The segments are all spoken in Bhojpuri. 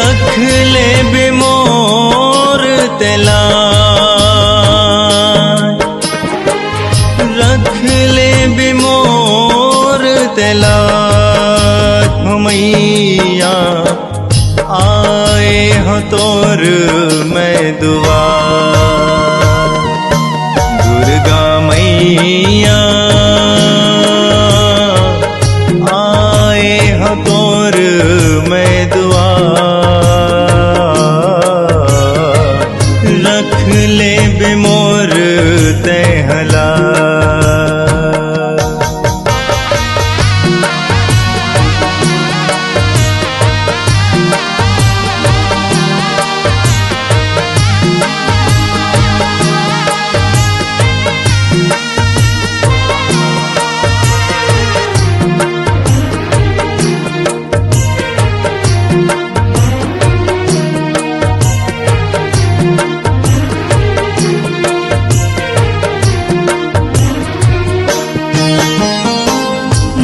रख ले बेमोर तेला, रख ले बेमोर तेला मैया, आए हो तोर मैं दुआ। दुर्गा मैया आए हो तोर मैं दुआ, रख ले बेमोर तेहला।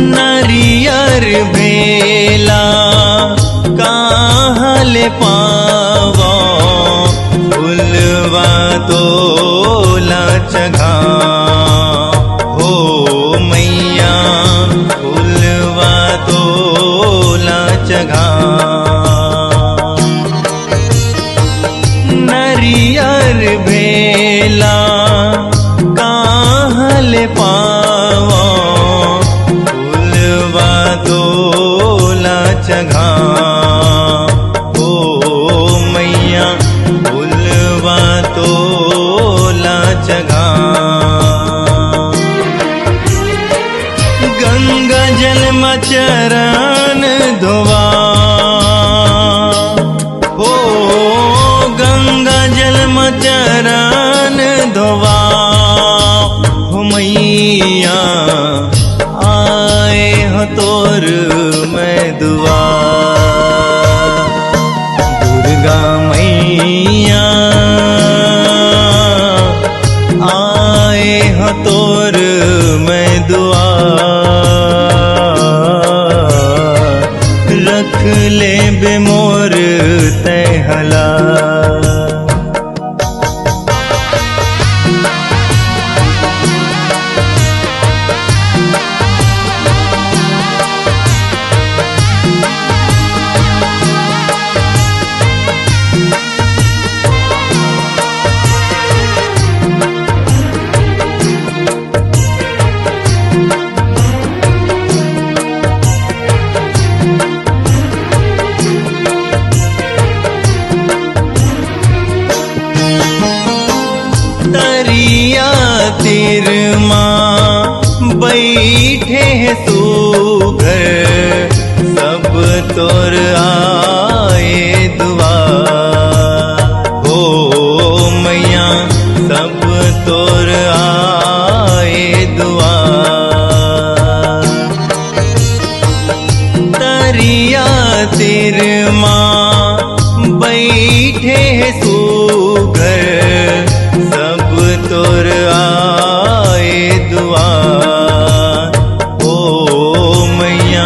नरियर बेला कहाँ ले पावा, फुलवा तोला चघा हो मैया, फुलवा तोला चघा। नरियर बेला कहाँ ले पावा, तोला चघा हो मैया, फुलवा तोला चघा। गंगा जल मचरण धोवा हो, गंगा जल मचरण धोवा हो मैया, आए हो तोर मैं दुआ। दुर्गा मैया आए हो तोर मैं दुआ, रख ले बेमोर तेहला। तरिया तिर माँ बैठे है सुघर, सब तोर आए दुआ हो मैया, सब तोर आए दुआ। तरिया तिर माँ बैठे है सुघर, तोर आए दुआ ओ मैया,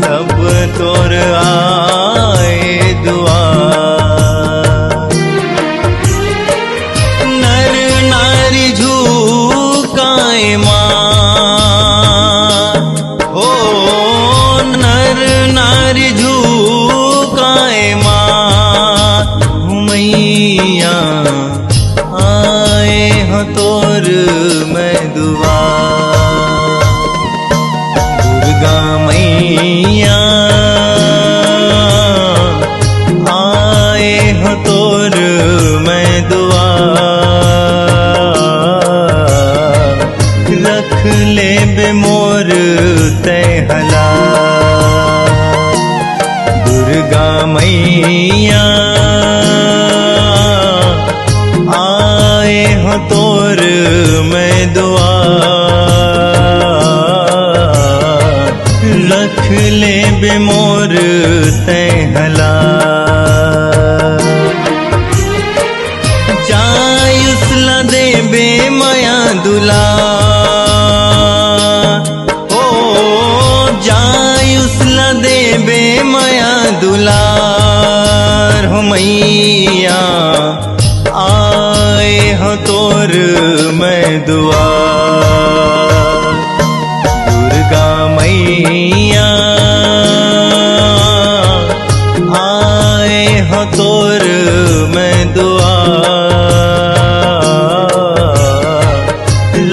सब तोर आए दुआ। नर नारी झुकाए माँ हो, नर नारी झुकाए माँ मैया, आए हो तोर मैं दुआ। दुर्गा मैया आए हो तोर मैं दुआ, रख ले बेमोर तेहला। दुर्गा मैया आए हो तोर मैं दुआ, रख ले बेमोर तेहला। जायुसला दे बे माया दुला ओ, जायुसला दे बे माया दुला हो मैया आए हो तोर मैं दुआ। दुर्गा मैया आए हो तोर मैं दुआ।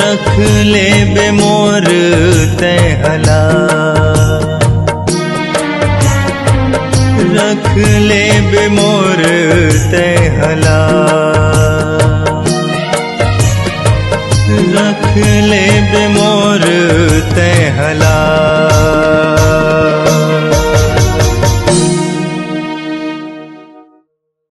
रख ले बे मोर तहला, रख ले बे मोर तहला, रख ले बे मोर तहला।